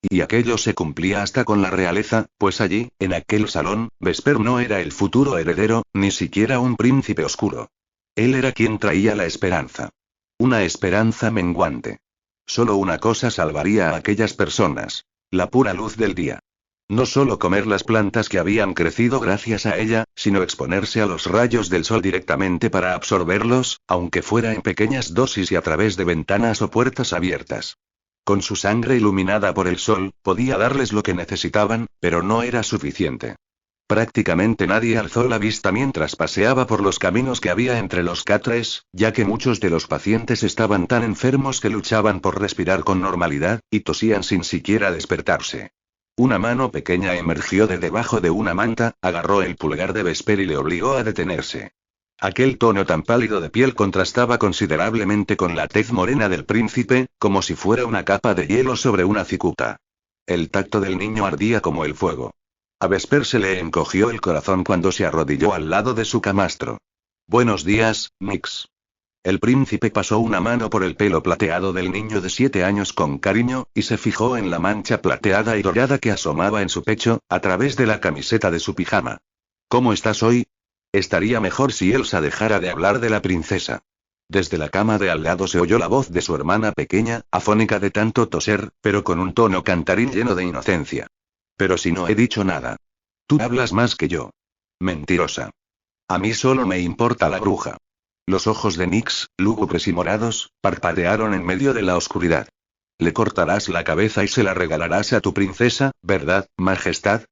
Y aquello se cumplía hasta con la realeza, pues allí, en aquel salón, Vesper no era el futuro heredero, ni siquiera un príncipe oscuro. Él era quien traía la esperanza. Una esperanza menguante. Solo una cosa salvaría a aquellas personas. La pura luz del día. No solo comer las plantas que habían crecido gracias a ella, sino exponerse a los rayos del sol directamente para absorberlos, aunque fuera en pequeñas dosis y a través de ventanas o puertas abiertas. Con su sangre iluminada por el sol, podía darles lo que necesitaban, pero no era suficiente. Prácticamente nadie alzó la vista mientras paseaba por los caminos que había entre los catres, ya que muchos de los pacientes estaban tan enfermos que luchaban por respirar con normalidad, y tosían sin siquiera despertarse. Una mano pequeña emergió de debajo de una manta, agarró el pulgar de Vesper y le obligó a detenerse. Aquel tono tan pálido de piel contrastaba considerablemente con la tez morena del príncipe, como si fuera una capa de hielo sobre una cicuta. El tacto del niño ardía como el fuego. A Vesper se le encogió el corazón cuando se arrodilló al lado de su camastro. Buenos días, Nix. El príncipe pasó una mano por el pelo plateado del niño de 7 años con cariño, y se fijó en la mancha plateada y dorada que asomaba en su pecho, a través de la camiseta de su pijama. ¿Cómo estás hoy? Estaría mejor si Elsa dejara de hablar de la princesa. Desde la cama de al lado se oyó la voz de su hermana pequeña, afónica de tanto toser, pero con un tono cantarín lleno de inocencia. Pero si no he dicho nada. Tú hablas más que yo. Mentirosa. A mí solo me importa la bruja. Los ojos de Nix, lúgubres y morados, parpadearon en medio de la oscuridad. Le cortarás la cabeza y se la regalarás a tu princesa, ¿verdad, Majestad?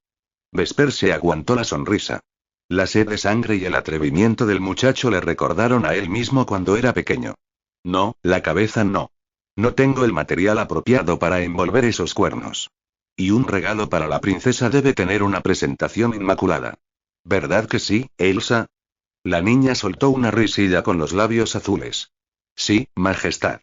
Vesper se aguantó la sonrisa. La sed de sangre y el atrevimiento del muchacho le recordaron a él mismo cuando era pequeño. No, la cabeza no. No tengo el material apropiado para envolver esos cuernos. Y un regalo para la princesa debe tener una presentación inmaculada. ¿Verdad que sí, Elsa? La niña soltó una risilla con los labios azules. Sí, Majestad.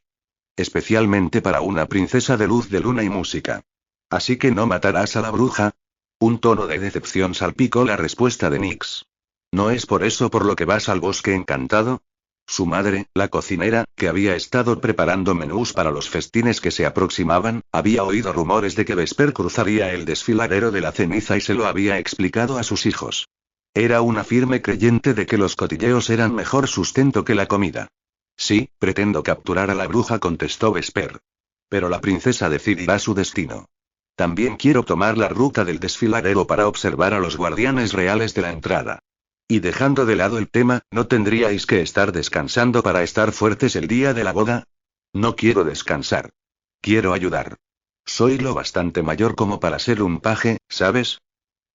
Especialmente para una princesa de luz de luna y música. ¿Así que no matarás a la bruja? Un tono de decepción salpicó la respuesta de Nix. ¿No es por eso por lo que vas al bosque encantado? Su madre, la cocinera, que había estado preparando menús para los festines que se aproximaban, había oído rumores de que Vesper cruzaría el desfiladero de la ceniza y se lo había explicado a sus hijos. Era una firme creyente de que los cotilleos eran mejor sustento que la comida. Sí, pretendo capturar a la bruja, contestó Vesper. Pero la princesa decidirá su destino. También quiero tomar la ruta del desfiladero para observar a los guardianes reales de la entrada. Y dejando de lado el tema, ¿no tendríais que estar descansando para estar fuertes el día de la boda? No quiero descansar. Quiero ayudar. Soy lo bastante mayor como para ser un paje, ¿sabes?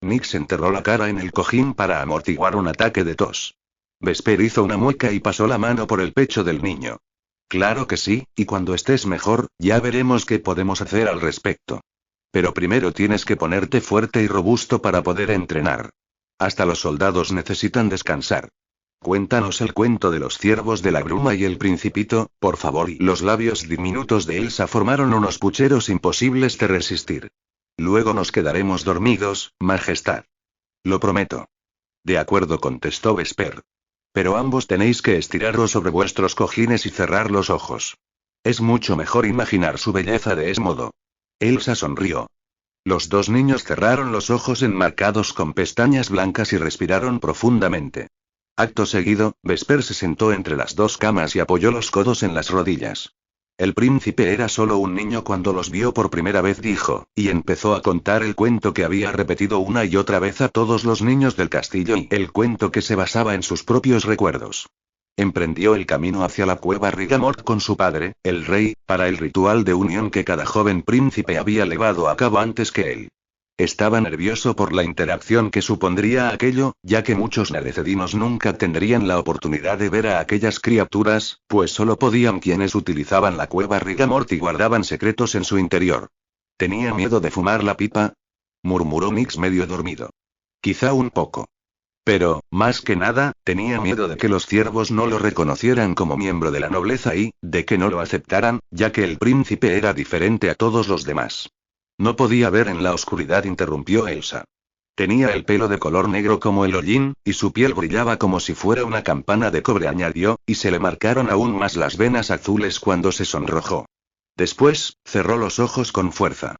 Nix enterró la cara en el cojín para amortiguar un ataque de tos. Vesper hizo una mueca y pasó la mano por el pecho del niño. Claro que sí, y cuando estés mejor, ya veremos qué podemos hacer al respecto. Pero primero tienes que ponerte fuerte y robusto para poder entrenar. Hasta los soldados necesitan descansar. Cuéntanos el cuento de los ciervos de la bruma y el principito, por favor. Y los labios diminutos de Elsa formaron unos pucheros imposibles de resistir. Luego nos quedaremos dormidos, Majestad. Lo prometo. De acuerdo, contestó Vesper. Pero ambos tenéis que estiraros sobre vuestros cojines y cerrar los ojos. Es mucho mejor imaginar su belleza de ese modo. Elsa sonrió. Los dos niños cerraron los ojos enmarcados con pestañas blancas y respiraron profundamente. Acto seguido, Vesper se sentó entre las dos camas y apoyó los codos en las rodillas. El príncipe era solo un niño cuando los vio por primera vez, dijo, y empezó a contar el cuento que había repetido una y otra vez a todos los niños del castillo y el cuento que se basaba en sus propios recuerdos. Emprendió el camino hacia la cueva Rigamort con su padre, el rey, para el ritual de unión que cada joven príncipe había llevado a cabo antes que él. Estaba nervioso por la interacción que supondría aquello, ya que muchos nerecedinos nunca tendrían la oportunidad de ver a aquellas criaturas, pues solo podían quienes utilizaban la cueva Rigamort y guardaban secretos en su interior. ¿Tenía miedo de fumar la pipa? Murmuró Nix medio dormido. Quizá un poco. Pero, más que nada, tenía miedo de que los ciervos no lo reconocieran como miembro de la nobleza y, de que no lo aceptaran, ya que el príncipe era diferente a todos los demás. No podía ver en la oscuridad, interrumpió Elsa. Tenía el pelo de color negro como el hollín, y su piel brillaba como si fuera una campana de cobre, añadió, y se le marcaron aún más las venas azules cuando se sonrojó. Después, cerró los ojos con fuerza.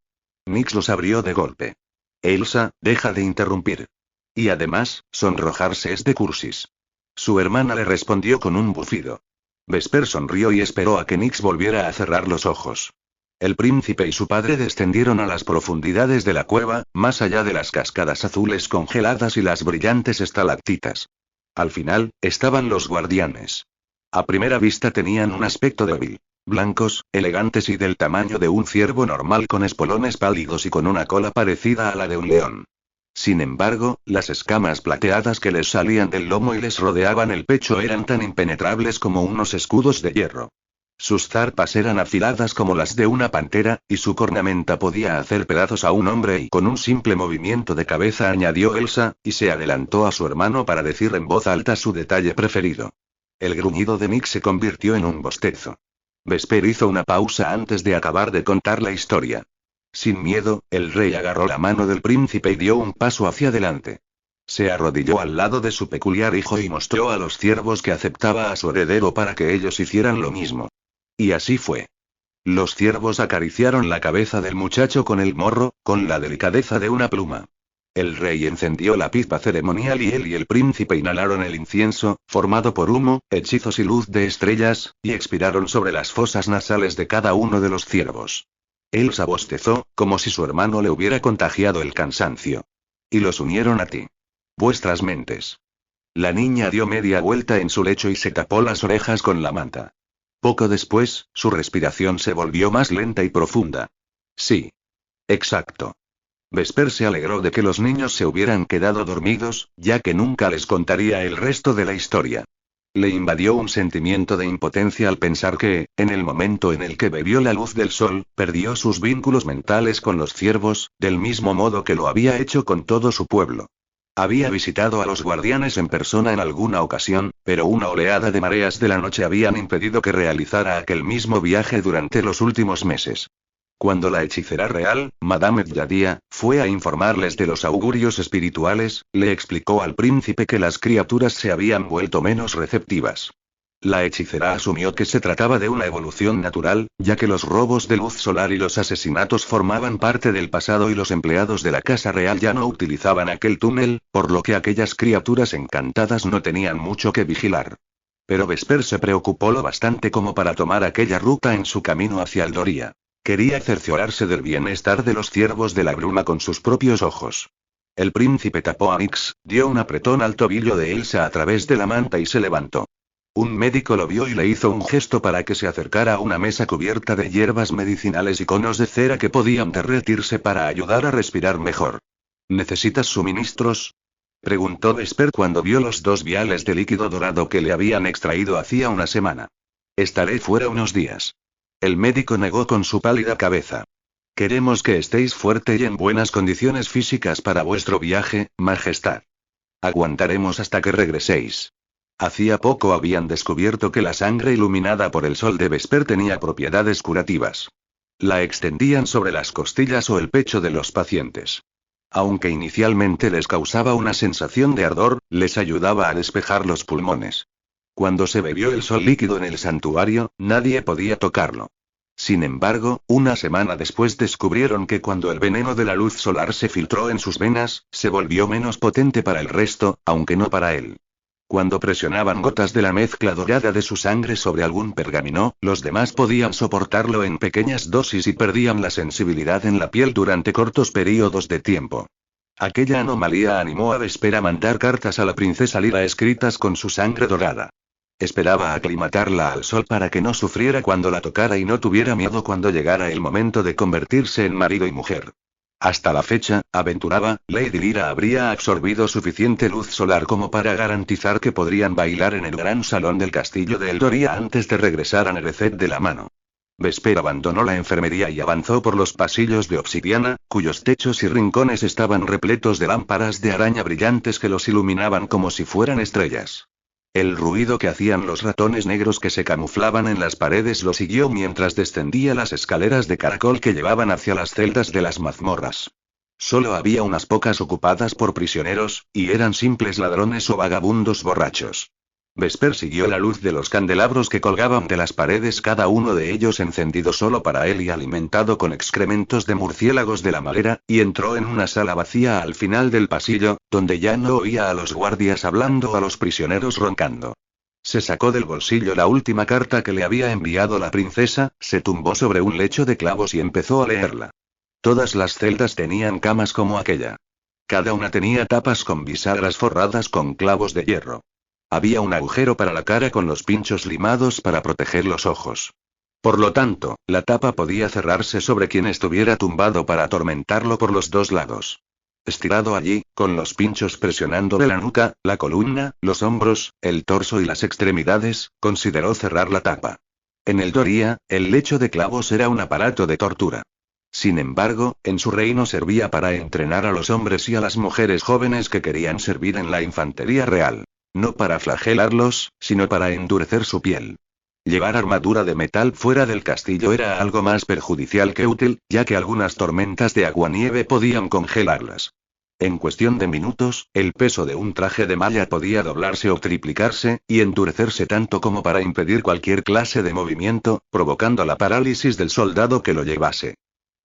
Nix los abrió de golpe. Elsa, deja de interrumpir. Y además, sonrojarse es de cursis. Su hermana le respondió con un bufido. Vesper sonrió y esperó a que Nix volviera a cerrar los ojos. El príncipe y su padre descendieron a las profundidades de la cueva, más allá de las cascadas azules congeladas y las brillantes estalactitas. Al final, estaban los guardianes. A primera vista tenían un aspecto débil. Blancos, elegantes y del tamaño de un ciervo normal con espolones pálidos y con una cola parecida a la de un león. Sin embargo, las escamas plateadas que les salían del lomo y les rodeaban el pecho eran tan impenetrables como unos escudos de hierro. Sus zarpas eran afiladas como las de una pantera, y su cornamenta podía hacer pedazos a un hombre y con un simple movimiento de cabeza añadió Elsa, y se adelantó a su hermano para decir en voz alta su detalle preferido. El gruñido de Nick se convirtió en un bostezo. Vesper hizo una pausa antes de acabar de contar la historia. Sin miedo, el rey agarró la mano del príncipe y dio un paso hacia adelante. Se arrodilló al lado de su peculiar hijo y mostró a los ciervos que aceptaba a su heredero para que ellos hicieran lo mismo. Y así fue. Los ciervos acariciaron la cabeza del muchacho con el morro, con la delicadeza de una pluma. El rey encendió la pipa ceremonial y él y el príncipe inhalaron el incienso, formado por humo, hechizos y luz de estrellas, y expiraron sobre las fosas nasales de cada uno de los ciervos. Elsa bostezó, como si su hermano le hubiera contagiado el cansancio. Y los unieron a ti. Vuestras mentes. La niña dio media vuelta en su lecho y se tapó las orejas con la manta. Poco después, su respiración se volvió más lenta y profunda. Sí. Exacto. Vesper se alegró de que los niños se hubieran quedado dormidos, ya que nunca les contaría el resto de la historia. Le invadió un sentimiento de impotencia al pensar que, en el momento en el que bebió la luz del sol, perdió sus vínculos mentales con los ciervos, del mismo modo que lo había hecho con todo su pueblo. Había visitado a los guardianes en persona en alguna ocasión, pero una oleada de mareas de la noche habían impedido que realizara aquel mismo viaje durante los últimos meses. Cuando la hechicera real, Madame Yadia, fue a informarles de los augurios espirituales, le explicó al príncipe que las criaturas se habían vuelto menos receptivas. La hechicera asumió que se trataba de una evolución natural, ya que los robos de luz solar y los asesinatos formaban parte del pasado y los empleados de la Casa Real ya no utilizaban aquel túnel, por lo que aquellas criaturas encantadas no tenían mucho que vigilar. Pero Vesper se preocupó lo bastante como para tomar aquella ruta en su camino hacia Aldoria. Quería cerciorarse del bienestar de los ciervos de la bruma con sus propios ojos. El príncipe tapó a Nix, dio un apretón al tobillo de Elsa a través de la manta y se levantó. Un médico lo vio y le hizo un gesto para que se acercara a una mesa cubierta de hierbas medicinales y conos de cera que podían derretirse para ayudar a respirar mejor. ¿Necesitas suministros?, preguntó Vesper cuando vio los 2 viales de líquido dorado que le habían extraído hacía una semana. Estaré fuera unos días. El médico negó con su pálida cabeza. Queremos que estéis fuerte y en buenas condiciones físicas para vuestro viaje, Majestad. Aguantaremos hasta que regreséis. Hacía poco habían descubierto que la sangre iluminada por el sol de Vesper tenía propiedades curativas. La extendían sobre las costillas o el pecho de los pacientes. Aunque inicialmente les causaba una sensación de ardor, les ayudaba a despejar los pulmones. Cuando se bebió el sol líquido en el santuario, nadie podía tocarlo. Sin embargo, una semana después descubrieron que cuando el veneno de la luz solar se filtró en sus venas, se volvió menos potente para el resto, aunque no para él. Cuando presionaban gotas de la mezcla dorada de su sangre sobre algún pergamino, los demás podían soportarlo en pequeñas dosis y perdían la sensibilidad en la piel durante cortos períodos de tiempo. Aquella anomalía animó a Vesper a mandar cartas a la princesa Lira escritas con su sangre dorada. Esperaba aclimatarla al sol para que no sufriera cuando la tocara y no tuviera miedo cuando llegara el momento de convertirse en marido y mujer. Hasta la fecha, aventuraba, Lady Lira habría absorbido suficiente luz solar como para garantizar que podrían bailar en el gran salón del castillo de Eldoria antes de regresar a Nereced de la mano. Vesper abandonó la enfermería y avanzó por los pasillos de obsidiana, cuyos techos y rincones estaban repletos de lámparas de araña brillantes que los iluminaban como si fueran estrellas. El ruido que hacían los ratones negros que se camuflaban en las paredes lo siguió mientras descendía las escaleras de caracol que llevaban hacia las celdas de las mazmorras. Solo había unas pocas ocupadas por prisioneros, y eran simples ladrones o vagabundos borrachos. Vesper siguió la luz de los candelabros que colgaban de las paredes, cada uno de ellos encendido solo para él y alimentado con excrementos de murciélagos de la madera, y entró en una sala vacía al final del pasillo, donde ya no oía a los guardias hablando, a los prisioneros roncando. Se sacó del bolsillo la última carta que le había enviado la princesa, se tumbó sobre un lecho de clavos y empezó a leerla. Todas las celdas tenían camas como aquella. Cada una tenía tapas con bisagras forradas con clavos de hierro. Había un agujero para la cara con los pinchos limados para proteger los ojos. Por lo tanto, la tapa podía cerrarse sobre quien estuviera tumbado para atormentarlo por los dos lados. Estirado allí, con los pinchos presionándole la nuca, la columna, los hombros, el torso y las extremidades, consideró cerrar la tapa. En el Doria, el lecho de clavos era un aparato de tortura. Sin embargo, en su reino servía para entrenar a los hombres y a las mujeres jóvenes que querían servir en la infantería real. No para flagelarlos, sino para endurecer su piel. Llevar armadura de metal fuera del castillo era algo más perjudicial que útil, ya que algunas tormentas de aguanieve podían congelarlas. En cuestión de minutos, el peso de un traje de malla podía doblarse o triplicarse, y endurecerse tanto como para impedir cualquier clase de movimiento, provocando la parálisis del soldado que lo llevase.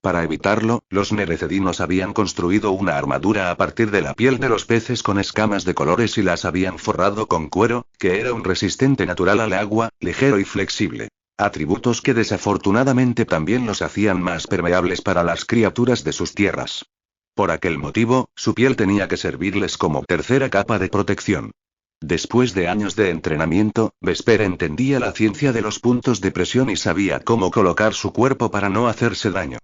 Para evitarlo, los nerecedinos habían construido una armadura a partir de la piel de los peces con escamas de colores y las habían forrado con cuero, que era un resistente natural al agua, ligero y flexible. Atributos que desafortunadamente también los hacían más permeables para las criaturas de sus tierras. Por aquel motivo, su piel tenía que servirles como tercera capa de protección. Después de años de entrenamiento, Vesper entendía la ciencia de los puntos de presión y sabía cómo colocar su cuerpo para no hacerse daño.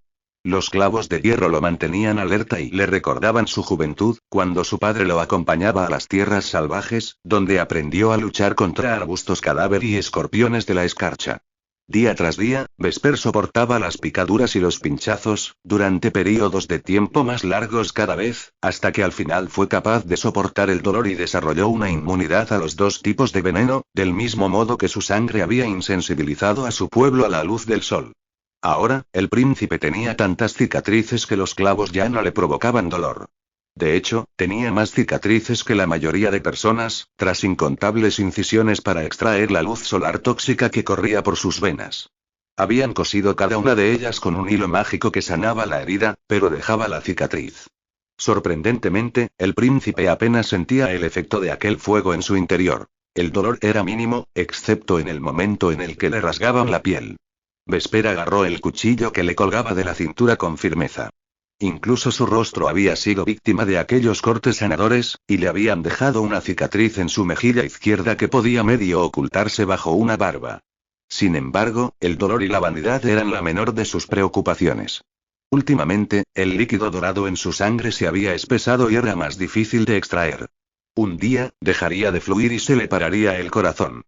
Los clavos de hierro lo mantenían alerta y le recordaban su juventud, cuando su padre lo acompañaba a las tierras salvajes, donde aprendió a luchar contra arbustos cadáver y escorpiones de la escarcha. Día tras día, Vesper soportaba las picaduras y los pinchazos, durante períodos de tiempo más largos cada vez, hasta que al final fue capaz de soportar el dolor y desarrolló una inmunidad a los dos tipos de veneno, del mismo modo que su sangre había insensibilizado a su pueblo a la luz del sol. Ahora, el príncipe tenía tantas cicatrices que los clavos ya no le provocaban dolor. De hecho, tenía más cicatrices que la mayoría de personas, tras incontables incisiones para extraer la luz solar tóxica que corría por sus venas. Habían cosido cada una de ellas con un hilo mágico que sanaba la herida, pero dejaba la cicatriz. Sorprendentemente, el príncipe apenas sentía el efecto de aquel fuego en su interior. El dolor era mínimo, excepto en el momento en el que le rasgaban la piel. Vesper agarró el cuchillo que le colgaba de la cintura con firmeza. Incluso su rostro había sido víctima de aquellos cortes sanadores, y le habían dejado una cicatriz en su mejilla izquierda que podía medio ocultarse bajo una barba. Sin embargo, el dolor y la vanidad eran la menor de sus preocupaciones. Últimamente, el líquido dorado en su sangre se había espesado y era más difícil de extraer. Un día, dejaría de fluir y se le pararía el corazón.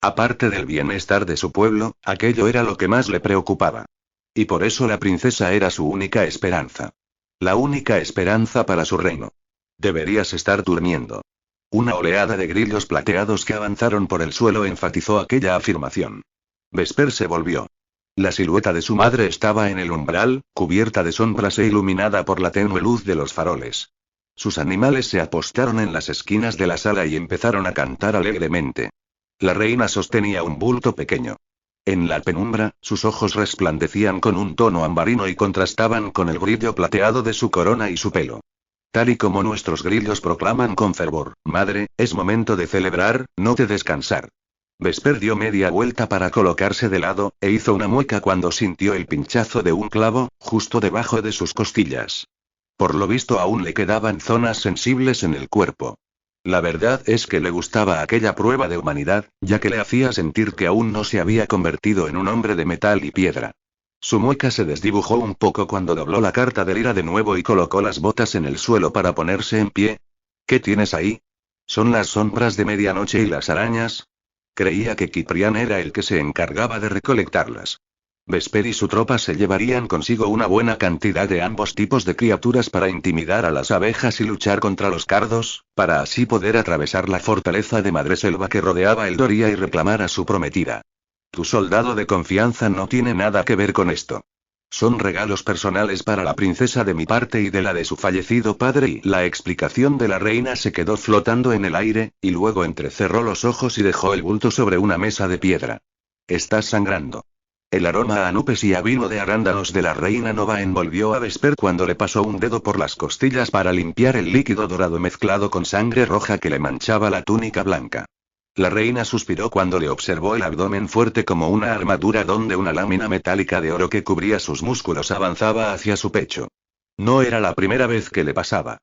Aparte del bienestar de su pueblo, aquello era lo que más le preocupaba. Y por eso la princesa era su única esperanza. La única esperanza para su reino. Deberías estar durmiendo. Una oleada de grillos plateados que avanzaron por el suelo enfatizó aquella afirmación. Vesper se volvió. La silueta de su madre estaba en el umbral, cubierta de sombras e iluminada por la tenue luz de los faroles. Sus animales se apostaron en las esquinas de la sala y empezaron a cantar alegremente. La reina sostenía un bulto pequeño. En la penumbra, sus ojos resplandecían con un tono ambarino y contrastaban con el brillo plateado de su corona y su pelo. Tal y como nuestros grillos proclaman con fervor, madre, es momento de celebrar, no de descansar. Vesper dio media vuelta para colocarse de lado, e hizo una mueca cuando sintió el pinchazo de un clavo, justo debajo de sus costillas. Por lo visto aún le quedaban zonas sensibles en el cuerpo. La verdad es que le gustaba aquella prueba de humanidad, ya que le hacía sentir que aún no se había convertido en un hombre de metal y piedra. Su mueca se desdibujó un poco cuando dobló la carta de Lira de nuevo y colocó las botas en el suelo para ponerse en pie. ¿Qué tienes ahí? ¿Son las sombras de medianoche y las arañas? Creía que Ciprián era el que se encargaba de recolectarlas. Vesper y su tropa se llevarían consigo una buena cantidad de ambos tipos de criaturas para intimidar a las abejas y luchar contra los cardos, para así poder atravesar la fortaleza de Madreselva que rodeaba el Doria y reclamar a su prometida. Tu soldado de confianza no tiene nada que ver con esto. Son regalos personales para la princesa de mi parte y de la de su fallecido padre. Y la explicación de la reina se quedó flotando en el aire, y luego entrecerró los ojos y dejó el bulto sobre una mesa de piedra. Estás sangrando. El aroma a nupes y a vino de arándanos de la reina Nova envolvió a Vesper cuando le pasó un dedo por las costillas para limpiar el líquido dorado mezclado con sangre roja que le manchaba la túnica blanca. La reina suspiró cuando le observó el abdomen fuerte como una armadura donde una lámina metálica de oro que cubría sus músculos avanzaba hacia su pecho. No era la primera vez que le pasaba.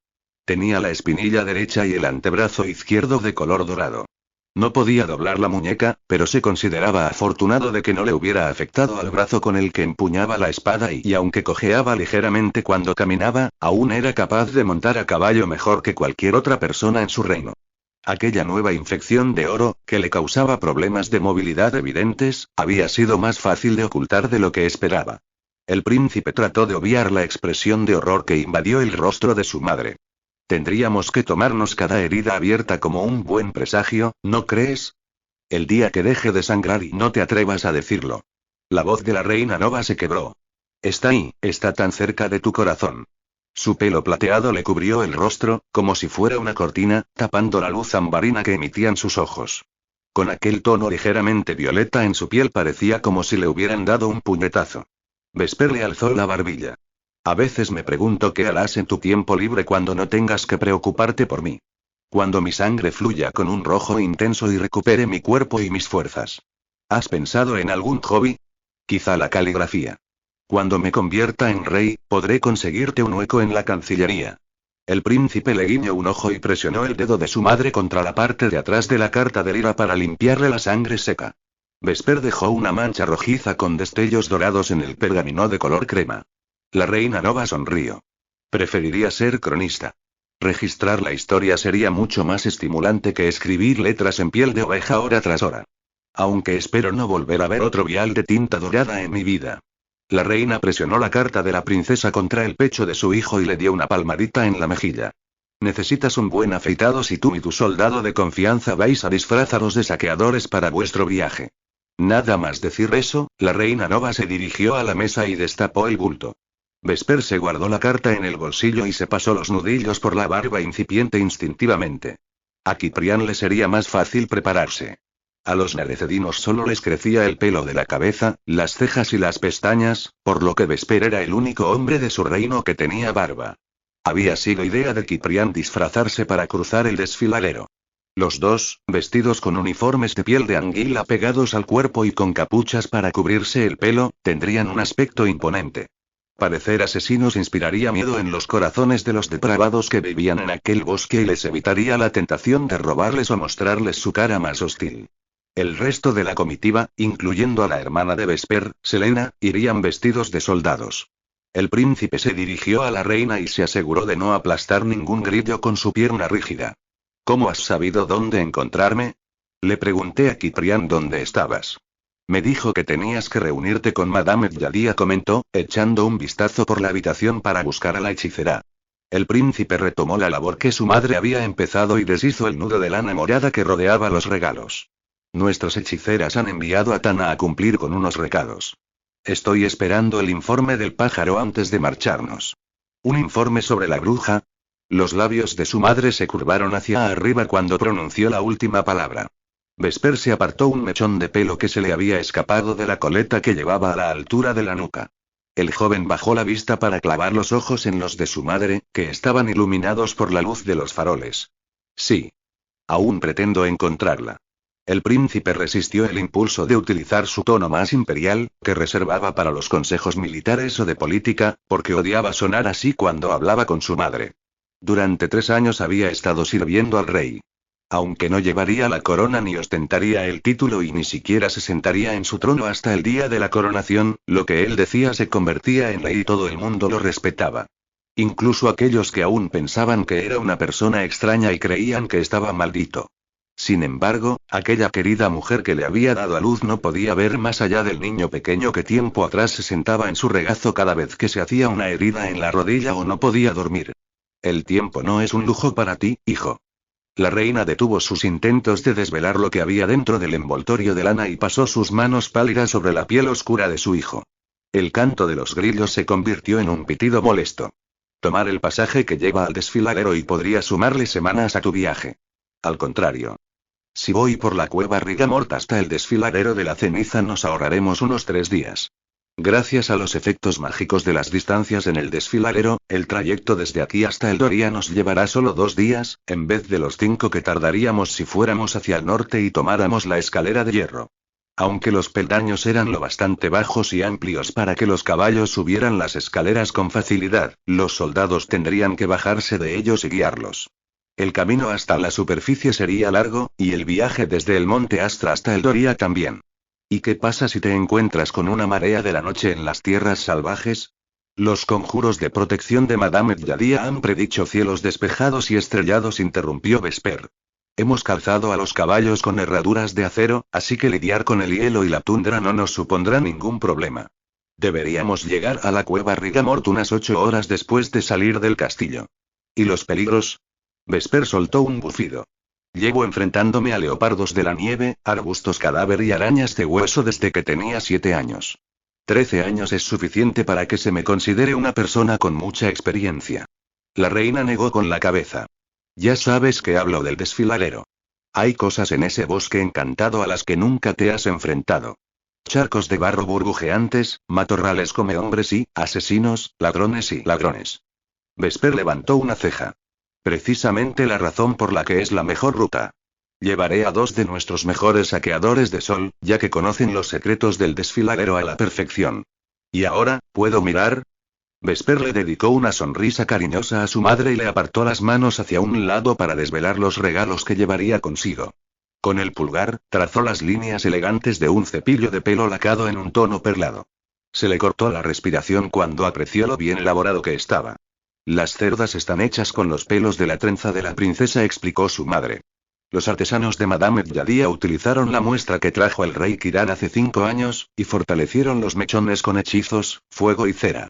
Tenía la espinilla derecha y el antebrazo izquierdo de color dorado. No podía doblar la muñeca, pero se consideraba afortunado de que no le hubiera afectado al brazo con el que empuñaba la espada y aunque cojeaba ligeramente cuando caminaba, aún era capaz de montar a caballo mejor que cualquier otra persona en su reino. Aquella nueva infección de oro, que le causaba problemas de movilidad evidentes, había sido más fácil de ocultar de lo que esperaba. El príncipe trató de obviar la expresión de horror que invadió el rostro de su madre. Tendríamos que tomarnos cada herida abierta como un buen presagio, ¿no crees? El día que deje de sangrar y no te atrevas a decirlo. La voz de la reina Nova se quebró. Está ahí, está tan cerca de tu corazón. Su pelo plateado le cubrió el rostro, como si fuera una cortina, tapando la luz ambarina que emitían sus ojos. Con aquel tono ligeramente violeta en su piel parecía como si le hubieran dado un puñetazo. Vesper le alzó la barbilla. A veces me pregunto qué harás en tu tiempo libre cuando no tengas que preocuparte por mí. Cuando mi sangre fluya con un rojo intenso y recupere mi cuerpo y mis fuerzas. ¿Has pensado en algún hobby? Quizá la caligrafía. Cuando me convierta en rey, podré conseguirte un hueco en la cancillería. El príncipe le guiñó un ojo y presionó el dedo de su madre contra la parte de atrás de la carta de Lira para limpiarle la sangre seca. Vesper dejó una mancha rojiza con destellos dorados en el pergamino de color crema. La reina Nova sonrió. Preferiría ser cronista. Registrar la historia sería mucho más estimulante que escribir letras en piel de oveja hora tras hora. Aunque espero no volver a ver otro vial de tinta dorada en mi vida. La reina presionó la carta de la princesa contra el pecho de su hijo y le dio una palmadita en la mejilla. Necesitas un buen afeitado si tú y tu soldado de confianza vais a disfrazaros de saqueadores para vuestro viaje. Nada más decir eso, la reina Nova se dirigió a la mesa y destapó el bulto. Vesper se guardó la carta en el bolsillo y se pasó los nudillos por la barba incipiente instintivamente. A Ciprián le sería más fácil prepararse. A los nerecedinos solo les crecía el pelo de la cabeza, las cejas y las pestañas, por lo que Vesper era el único hombre de su reino que tenía barba. Había sido idea de Ciprián disfrazarse para cruzar el desfiladero. Los dos, vestidos con uniformes de piel de anguila pegados al cuerpo y con capuchas para cubrirse el pelo, tendrían un aspecto imponente. Parecer asesinos inspiraría miedo en los corazones de los depravados que vivían en aquel bosque y les evitaría la tentación de robarles o mostrarles su cara más hostil. El resto de la comitiva, incluyendo a la hermana de Vesper, Selena, irían vestidos de soldados. El príncipe se dirigió a la reina y se aseguró de no aplastar ningún grillo con su pierna rígida. ¿Cómo has sabido dónde encontrarme? Le pregunté a Ciprián dónde estabas. Me dijo que tenías que reunirte con Madame Yadia, comentó, echando un vistazo por la habitación para buscar a la hechicera. El príncipe retomó la labor que su madre había empezado y deshizo el nudo de lana morada que rodeaba los regalos. Nuestras hechiceras han enviado a Tana a cumplir con unos recados. Estoy esperando el informe del pájaro antes de marcharnos. ¿Un informe sobre la bruja? Los labios de su madre se curvaron hacia arriba cuando pronunció la última palabra. Vesper se apartó un mechón de pelo que se le había escapado de la coleta que llevaba a la altura de la nuca. El joven bajó la vista para clavar los ojos en los de su madre, que estaban iluminados por la luz de los faroles. Sí. Aún pretendo encontrarla. El príncipe resistió el impulso de utilizar su tono más imperial, que reservaba para los consejos militares o de política, porque odiaba sonar así cuando hablaba con su madre. Durante 3 años había estado sirviendo al rey. Aunque no llevaría la corona ni ostentaría el título y ni siquiera se sentaría en su trono hasta el día de la coronación, lo que él decía se convertía en ley y todo el mundo lo respetaba. Incluso aquellos que aún pensaban que era una persona extraña y creían que estaba maldito. Sin embargo, aquella querida mujer que le había dado a luz no podía ver más allá del niño pequeño que tiempo atrás se sentaba en su regazo cada vez que se hacía una herida en la rodilla o no podía dormir. El tiempo no es un lujo para ti, hijo. La reina detuvo sus intentos de desvelar lo que había dentro del envoltorio de lana y pasó sus manos pálidas sobre la piel oscura de su hijo. El canto de los grillos se convirtió en un pitido molesto. Tomar el pasaje que lleva al desfiladero y podría sumarle semanas a tu viaje. Al contrario. Si voy por la cueva Rigamort hasta el desfiladero de la ceniza nos ahorraremos unos 3 días. Gracias a los efectos mágicos de las distancias en el desfiladero, el trayecto desde aquí hasta el Doria nos llevará solo 2 días, en vez de los 5 que tardaríamos si fuéramos hacia el norte y tomáramos la escalera de hierro. Aunque los peldaños eran lo bastante bajos y amplios para que los caballos subieran las escaleras con facilidad, los soldados tendrían que bajarse de ellos y guiarlos. El camino hasta la superficie sería largo, y el viaje desde el monte Astra hasta el Doria también. ¿Y qué pasa si te encuentras con una marea de la noche en las tierras salvajes? Los conjuros de protección de Madame Yadia han predicho cielos despejados y estrellados, interrumpió Vesper. Hemos calzado a los caballos con herraduras de acero, así que lidiar con el hielo y la tundra no nos supondrá ningún problema. Deberíamos llegar a la cueva Rigamort unas 8 horas después de salir del castillo. ¿Y los peligros? Vesper soltó un bufido. Llevo enfrentándome a leopardos de la nieve, arbustos cadáver y arañas de hueso desde que tenía 7 años. 13 años es suficiente para que se me considere una persona con mucha experiencia. La reina negó con la cabeza. Ya sabes que hablo del desfiladero. Hay cosas en ese bosque encantado a las que nunca te has enfrentado. Charcos de barro burbujeantes, matorrales come hombres y, asesinos, ladrones y ladrones. Vesper levantó una ceja. Precisamente la razón por la que es la mejor ruta. Llevaré a 2 de nuestros mejores saqueadores de sol, ya que conocen los secretos del desfiladero a la perfección. ¿Y ahora, puedo mirar? Vesper le dedicó una sonrisa cariñosa a su madre y le apartó las manos hacia un lado para desvelar los regalos que llevaría consigo. Con el pulgar, trazó las líneas elegantes de un cepillo de pelo lacado en un tono perlado. Se le cortó la respiración cuando apreció lo bien elaborado que estaba. Las cerdas están hechas con los pelos de la trenza de la princesa, explicó su madre. Los artesanos de Madame Yadia utilizaron la muestra que trajo el rey Kiran hace 5 años, y fortalecieron los mechones con hechizos, fuego y cera.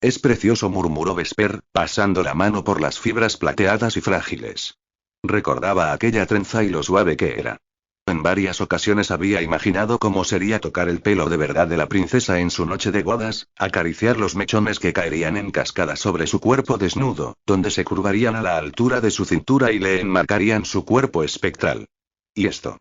Es precioso, murmuró Vesper, pasando la mano por las fibras plateadas y frágiles. Recordaba aquella trenza y lo suave que era. En varias ocasiones había imaginado cómo sería tocar el pelo de verdad de la princesa en su noche de bodas, acariciar los mechones que caerían en cascada sobre su cuerpo desnudo, donde se curvarían a la altura de su cintura y le enmarcarían su cuerpo espectral. ¿Y esto?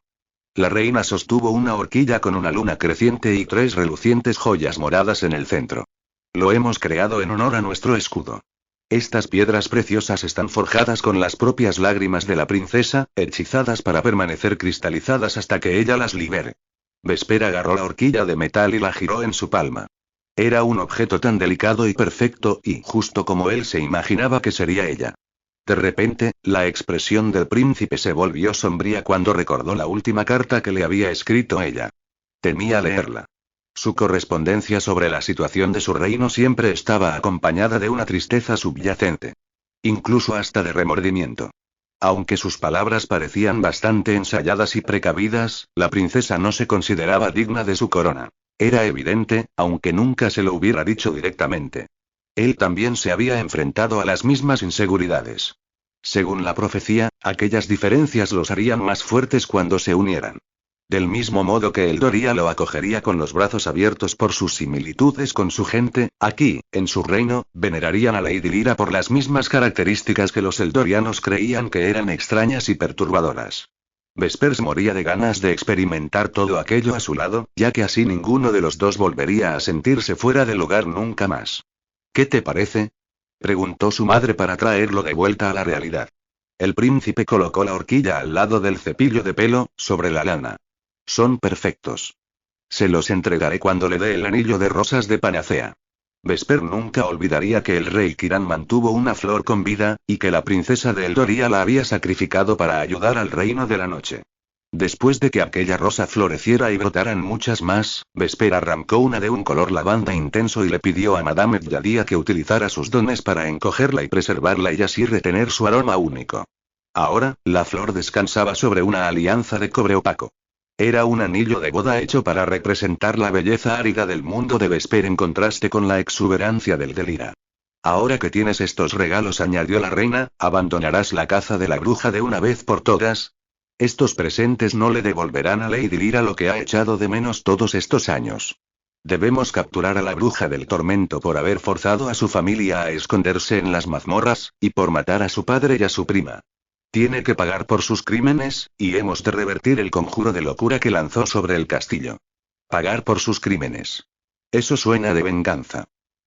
La reina sostuvo una horquilla con una luna creciente y 3 relucientes joyas moradas en el centro. Lo hemos creado en honor a nuestro escudo. Estas piedras preciosas están forjadas con las propias lágrimas de la princesa, hechizadas para permanecer cristalizadas hasta que ella las libere. Vesper agarró la horquilla de metal y la giró en su palma. Era un objeto tan delicado y perfecto, y justo como él se imaginaba que sería ella. De repente, la expresión del príncipe se volvió sombría cuando recordó la última carta que le había escrito ella. Temía leerla. Su correspondencia sobre la situación de su reino siempre estaba acompañada de una tristeza subyacente. Incluso hasta de remordimiento. Aunque sus palabras parecían bastante ensayadas y precavidas, la princesa no se consideraba digna de su corona. Era evidente, aunque nunca se lo hubiera dicho directamente. Él también se había enfrentado a las mismas inseguridades. Según la profecía, aquellas diferencias los harían más fuertes cuando se unieran. Del mismo modo que el Doria lo acogería con los brazos abiertos por sus similitudes con su gente, aquí, en su reino, venerarían a Lady Lyra por las mismas características que los eldorianos creían que eran extrañas y perturbadoras. Vespers moría de ganas de experimentar todo aquello a su lado, ya que así ninguno de los dos volvería a sentirse fuera de lugar nunca más. ¿Qué te parece? Preguntó su madre para traerlo de vuelta a la realidad. El príncipe colocó la horquilla al lado del cepillo de pelo, sobre la lana. Son perfectos. Se los entregaré cuando le dé el anillo de rosas de Panacea. Vesper nunca olvidaría que el rey Kiran mantuvo una flor con vida, y que la princesa de Eldoria la había sacrificado para ayudar al reino de la noche. Después de que aquella rosa floreciera y brotaran muchas más, Vesper arrancó una de un color lavanda intenso y le pidió a Madame Yadia que utilizara sus dones para encogerla y preservarla y así retener su aroma único. Ahora, la flor descansaba sobre una alianza de cobre opaco. Era un anillo de boda hecho para representar la belleza árida del mundo de Vesper en contraste con la exuberancia del de Lyra. Ahora que tienes estos regalos, añadió la reina, ¿abandonarás la caza de la bruja de una vez por todas? Estos presentes no le devolverán a Lady Lyra lo que ha echado de menos todos estos años. Debemos capturar a la bruja del tormento por haber forzado a su familia a esconderse en las mazmorras, y por matar a su padre y a su prima. Tiene que pagar por sus crímenes, y hemos de revertir el conjuro de locura que lanzó sobre el castillo. Pagar por sus crímenes. Eso suena de venganza.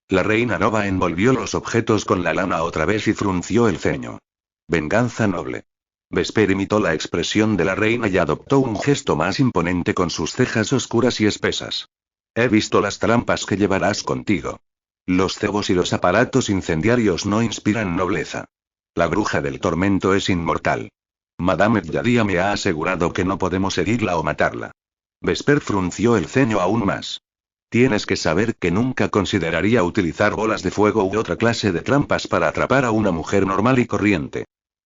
La reina Nova envolvió los objetos con la lana otra vez y frunció el ceño. Venganza noble. Vesper imitó la expresión de la reina y adoptó un gesto más imponente con sus cejas oscuras y espesas. He visto las trampas que llevarás contigo. Los cebos y los aparatos incendiarios no inspiran nobleza. La bruja del tormento es inmortal. Madame Yadia me ha asegurado que no podemos herirla o matarla. Vesper frunció el ceño aún más. Tienes que saber que nunca consideraría utilizar bolas de fuego u otra clase de trampas para atrapar a una mujer normal y corriente.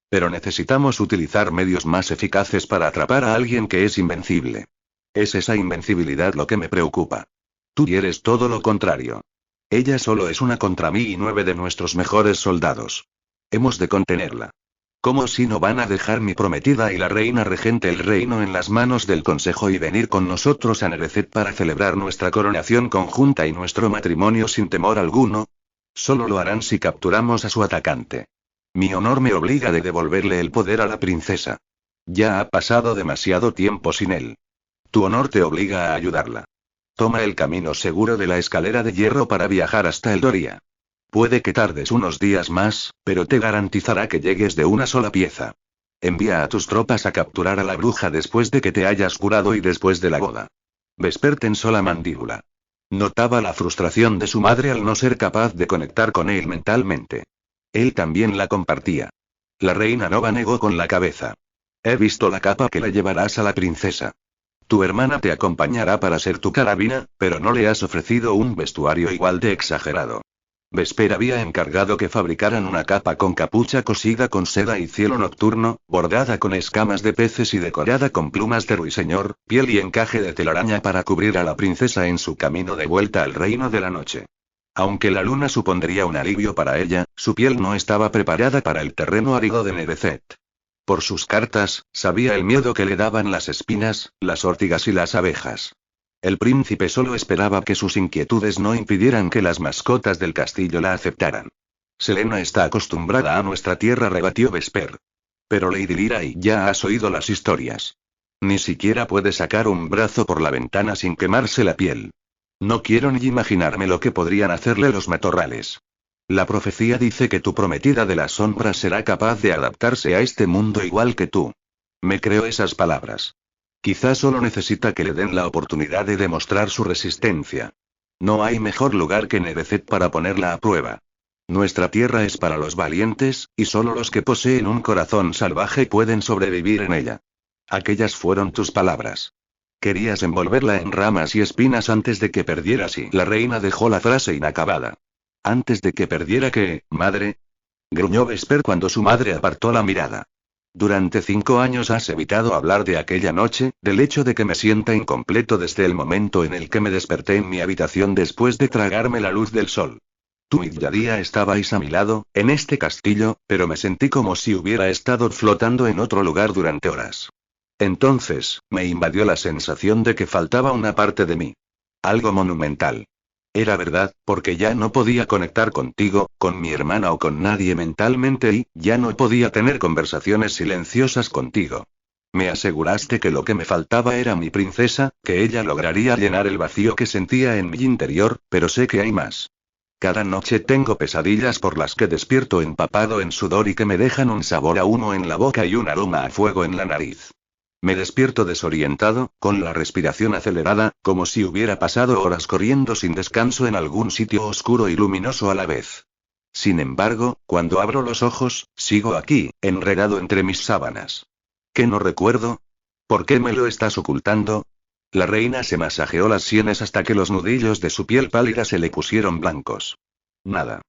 Pero necesitamos utilizar medios más eficaces para atrapar a alguien que es invencible. Es esa invencibilidad lo que me preocupa. Tú quieres todo lo contrario. Ella solo es una contra mí y 9 de nuestros mejores soldados. Hemos de contenerla. ¿Cómo si no van a dejar mi prometida y la reina regente el reino en las manos del consejo y venir con nosotros a Nerecet para celebrar nuestra coronación conjunta y nuestro matrimonio sin temor alguno? Solo lo harán si capturamos a su atacante. Mi honor me obliga de devolverle el poder a la princesa. Ya ha pasado demasiado tiempo sin él. Tu honor te obliga a ayudarla. Toma el camino seguro de la escalera de hierro para viajar hasta Eldoria. Puede que tardes unos días más, pero te garantizará que llegues de una sola pieza. Envía a tus tropas a capturar a la bruja después de que te hayas curado y después de la boda. Vesper tensó la mandíbula. Notaba la frustración de su madre al no ser capaz de conectar con él mentalmente. Él también la compartía. La reina Nova negó con la cabeza. He visto la capa que le llevarás a la princesa. Tu hermana te acompañará para ser tu carabina, pero no le has ofrecido un vestuario igual de exagerado. Vesper había encargado que fabricaran una capa con capucha cosida con seda y cielo nocturno, bordada con escamas de peces y decorada con plumas de ruiseñor, piel y encaje de telaraña para cubrir a la princesa en su camino de vuelta al reino de la noche. Aunque la luna supondría un alivio para ella, su piel no estaba preparada para el terreno árido de Nerecet. Por sus cartas, sabía el miedo que le daban las espinas, las ortigas y las abejas. El príncipe solo esperaba que sus inquietudes no impidieran que las mascotas del castillo la aceptaran. Selena está acostumbrada a nuestra tierra, rebatió Vesper. Pero Lady Lyra, y ya has oído las historias. Ni siquiera puede sacar un brazo por la ventana sin quemarse la piel. No quiero ni imaginarme lo que podrían hacerle los matorrales. La profecía dice que tu prometida de las sombras será capaz de adaptarse a este mundo igual que tú. Me creo esas palabras. Quizás solo necesita que le den la oportunidad de demostrar su resistencia. No hay mejor lugar que Nerecet para ponerla a prueba. Nuestra tierra es para los valientes, y solo los que poseen un corazón salvaje pueden sobrevivir en ella. Aquellas fueron tus palabras. Querías envolverla en ramas y espinas antes de que perdiera, y la reina dejó la frase inacabada. ¿Antes de que perdiera qué, madre? Gruñó Vesper cuando su madre apartó la mirada. Durante 5 años has evitado hablar de aquella noche, del hecho de que me sienta incompleto desde el momento en el que me desperté en mi habitación después de tragarme la luz del sol. Tú y Yadia estabais a mi lado, en este castillo, pero me sentí como si hubiera estado flotando en otro lugar durante horas. Entonces, me invadió la sensación de que faltaba una parte de mí. Algo monumental. Era verdad, porque ya no podía conectar contigo, con mi hermana o con nadie mentalmente y, ya no podía tener conversaciones silenciosas contigo. Me aseguraste que lo que me faltaba era mi princesa, que ella lograría llenar el vacío que sentía en mi interior, pero sé que hay más. Cada noche tengo pesadillas por las que despierto empapado en sudor y que me dejan un sabor a humo en la boca y un aroma a fuego en la nariz. Me despierto desorientado, con la respiración acelerada, como si hubiera pasado horas corriendo sin descanso en algún sitio oscuro y luminoso a la vez. Sin embargo, cuando abro los ojos, sigo aquí, enredado entre mis sábanas. ¿Qué no recuerdo? ¿Por qué me lo estás ocultando? La reina se masajeó las sienes hasta que los nudillos de su piel pálida se le pusieron blancos. Nada.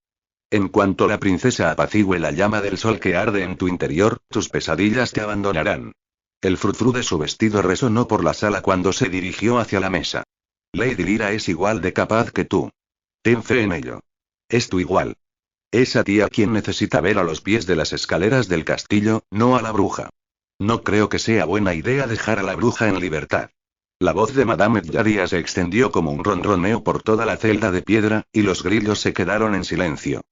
En cuanto la princesa apacigüe la llama del sol que arde en tu interior, tus pesadillas te abandonarán. El frufru de su vestido resonó por la sala cuando se dirigió hacia la mesa. Lady Lyra es igual de capaz que tú. Ten fe en ello. Es tu igual. Es a ti a quien necesita ver a los pies de las escaleras del castillo, no a la bruja. No creo que sea buena idea dejar a la bruja en libertad. La voz de Madame Yadia se extendió como un ronroneo por toda la celda de piedra, y los grillos se quedaron en silencio.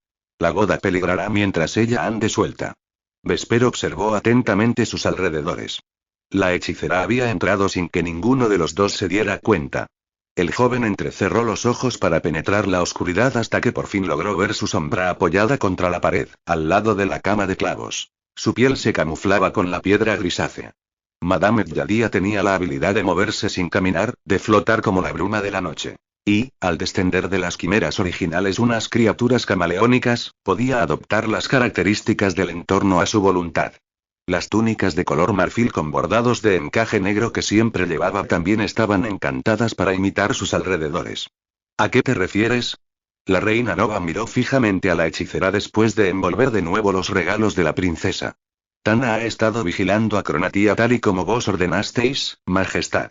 La boda peligrará mientras ella ande suelta. Vesper observó atentamente sus alrededores. La hechicera había entrado sin que ninguno de los dos se diera cuenta. El joven entrecerró los ojos para penetrar la oscuridad hasta que por fin logró ver su sombra apoyada contra la pared, al lado de la cama de clavos. Su piel se camuflaba con la piedra grisácea. Madame Yadia tenía la habilidad de moverse sin caminar, de flotar como la bruma de la noche. Y, al descender de las quimeras originales unas criaturas camaleónicas, podía adoptar las características del entorno a su voluntad. Las túnicas de color marfil con bordados de encaje negro que siempre llevaba también estaban encantadas para imitar sus alrededores. ¿A qué te refieres? La reina Nova miró fijamente a la hechicera después de envolver de nuevo los regalos de la princesa. Tana ha estado vigilando a Cronatia tal y como vos ordenasteis, Majestad.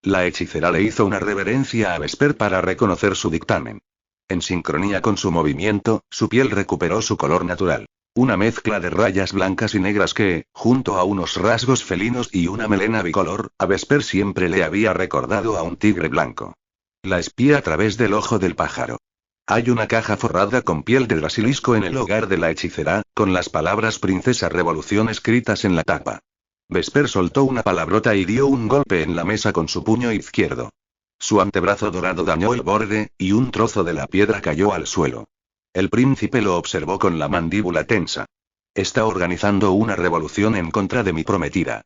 La hechicera le hizo una reverencia a Vesper para reconocer su dictamen. En sincronía con su movimiento, su piel recuperó su color natural. Una mezcla de rayas blancas y negras que, junto a unos rasgos felinos y una melena bicolor, a Vesper siempre le había recordado a un tigre blanco. La espía a través del ojo del pájaro. Hay una caja forrada con piel de basilisco en el hogar de la hechicera, con las palabras Princesa Revolución escritas en la tapa. Vesper soltó una palabrota y dio un golpe en la mesa con su puño izquierdo. Su antebrazo dorado dañó el borde, y un trozo de la piedra cayó al suelo. El príncipe lo observó con la mandíbula tensa. Está organizando una revolución en contra de mi prometida.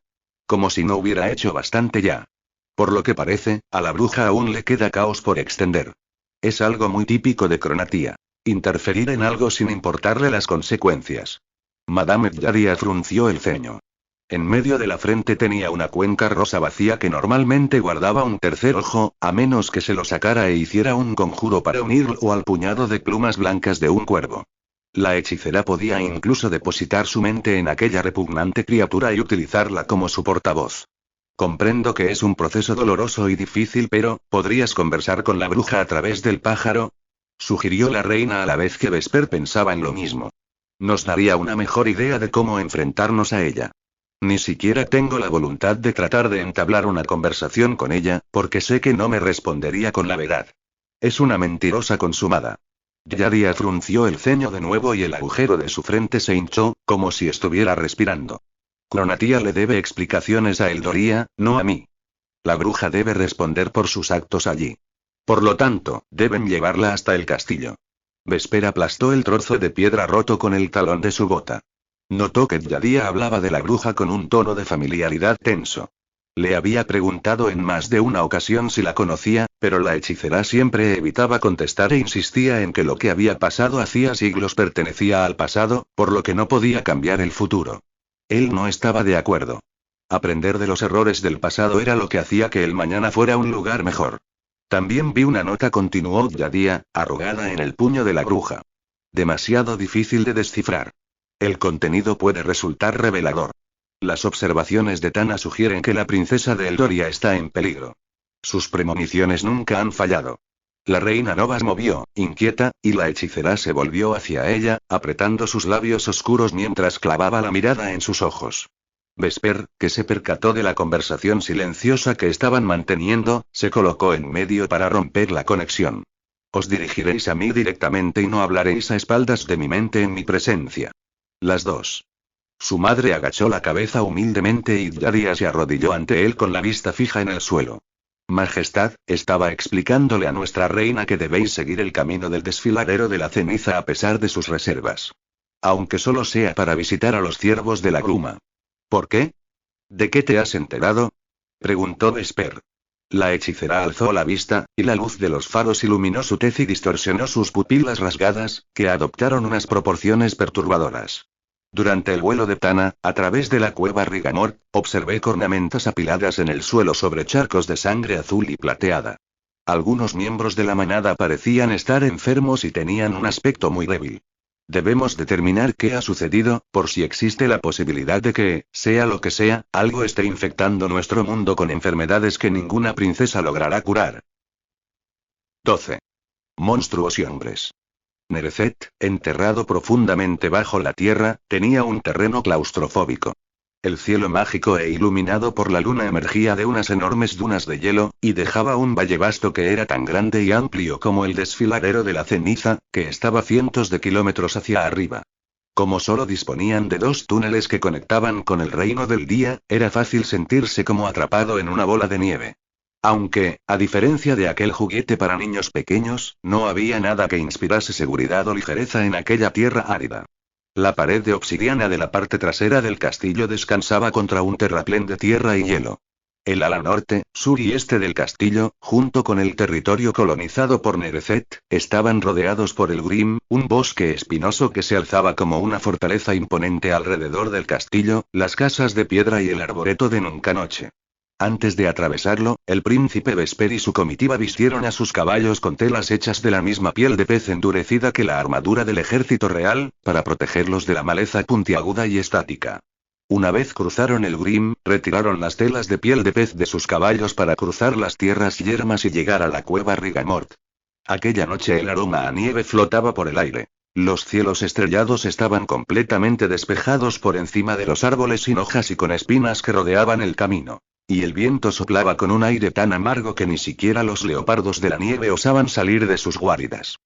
Como si no hubiera hecho bastante ya. Por lo que parece, a la bruja aún le queda caos por extender. Es algo muy típico de Cronatia. Interferir en algo sin importarle las consecuencias. Madame Yadia frunció el ceño. En medio de la frente tenía una cuenca rosa vacía que normalmente guardaba un tercer ojo, a menos que se lo sacara e hiciera un conjuro para unirlo al puñado de plumas blancas de un cuervo. La hechicera podía incluso depositar su mente en aquella repugnante criatura y utilizarla como su portavoz. Comprendo que es un proceso doloroso y difícil, pero, ¿podrías conversar con la bruja a través del pájaro? Sugirió la reina a la vez que Vesper pensaba en lo mismo. Nos daría una mejor idea de cómo enfrentarnos a ella. Ni siquiera tengo la voluntad de tratar de entablar una conversación con ella, porque sé que no me respondería con la verdad. Es una mentirosa consumada. Yadia frunció el ceño de nuevo y el agujero de su frente se hinchó, como si estuviera respirando. Cronatia le debe explicaciones a Eldoria, no a mí. La bruja debe responder por sus actos allí. Por lo tanto, deben llevarla hasta el castillo. Vesper aplastó el trozo de piedra roto con el talón de su bota. Notó que Yadia hablaba de la bruja con un tono de familiaridad tenso. Le había preguntado en más de una ocasión si la conocía, pero la hechicera siempre evitaba contestar e insistía en que lo que había pasado hacía siglos pertenecía al pasado, por lo que no podía cambiar el futuro. Él no estaba de acuerdo. Aprender de los errores del pasado era lo que hacía que el mañana fuera un lugar mejor. También vi una nota, continuó Yadia, arrugada en el puño de la bruja. Demasiado difícil de descifrar. El contenido puede resultar revelador. Las observaciones de Tana sugieren que la princesa de Eldoria está en peligro. Sus premoniciones nunca han fallado. La reina Nova se movió, inquieta, y la hechicera se volvió hacia ella, apretando sus labios oscuros mientras clavaba la mirada en sus ojos. Vesper, que se percató de la conversación silenciosa que estaban manteniendo, se colocó en medio para romper la conexión. Os dirigiréis a mí directamente y no hablaréis a espaldas de mi mente en mi presencia. Las dos. Su madre agachó la cabeza humildemente y Yadia se arrodilló ante él con la vista fija en el suelo. Majestad, estaba explicándole a nuestra reina que debéis seguir el camino del desfiladero de la ceniza a pesar de sus reservas. Aunque solo sea para visitar a los ciervos de la gruma. ¿Por qué? ¿De qué te has enterado? Preguntó Vesper. La hechicera alzó la vista, y la luz de los faros iluminó su tez y distorsionó sus pupilas rasgadas, que adoptaron unas proporciones perturbadoras. Durante el vuelo de Tana, a través de la cueva Rigamor, observé cornamentas apiladas en el suelo sobre charcos de sangre azul y plateada. Algunos miembros de la manada parecían estar enfermos y tenían un aspecto muy débil. Debemos determinar qué ha sucedido, por si existe la posibilidad de que, sea lo que sea, algo esté infectando nuestro mundo con enfermedades que ninguna princesa logrará curar. 12. Monstruos y hombres. Nerezet, enterrado profundamente bajo la tierra, tenía un terreno claustrofóbico. El cielo mágico e iluminado por la luna emergía de unas enormes dunas de hielo, y dejaba un valle vasto que era tan grande y amplio como el desfiladero de la ceniza, que estaba cientos de kilómetros hacia arriba. Como solo disponían de 2 túneles que conectaban con el reino del día, era fácil sentirse como atrapado en una bola de nieve. Aunque, a diferencia de aquel juguete para niños pequeños, no había nada que inspirase seguridad o ligereza en aquella tierra árida. La pared de obsidiana de la parte trasera del castillo descansaba contra un terraplén de tierra y hielo. El ala norte, sur y este del castillo, junto con el territorio colonizado por Nerezet, estaban rodeados por el Grim, un bosque espinoso que se alzaba como una fortaleza imponente alrededor del castillo, las casas de piedra y el arboreto de Nuncanoche. Antes de atravesarlo, el príncipe Vesper y su comitiva vistieron a sus caballos con telas hechas de la misma piel de pez endurecida que la armadura del ejército real, para protegerlos de la maleza puntiaguda y estática. Una vez cruzaron el Grim, retiraron las telas de piel de pez de sus caballos para cruzar las tierras yermas y llegar a la cueva Rigamort. Aquella noche el aroma a nieve flotaba por el aire. Los cielos estrellados estaban completamente despejados por encima de los árboles sin hojas y con espinas que rodeaban el camino. Y el viento soplaba con un aire tan amargo que ni siquiera los leopardos de la nieve osaban salir de sus guaridas.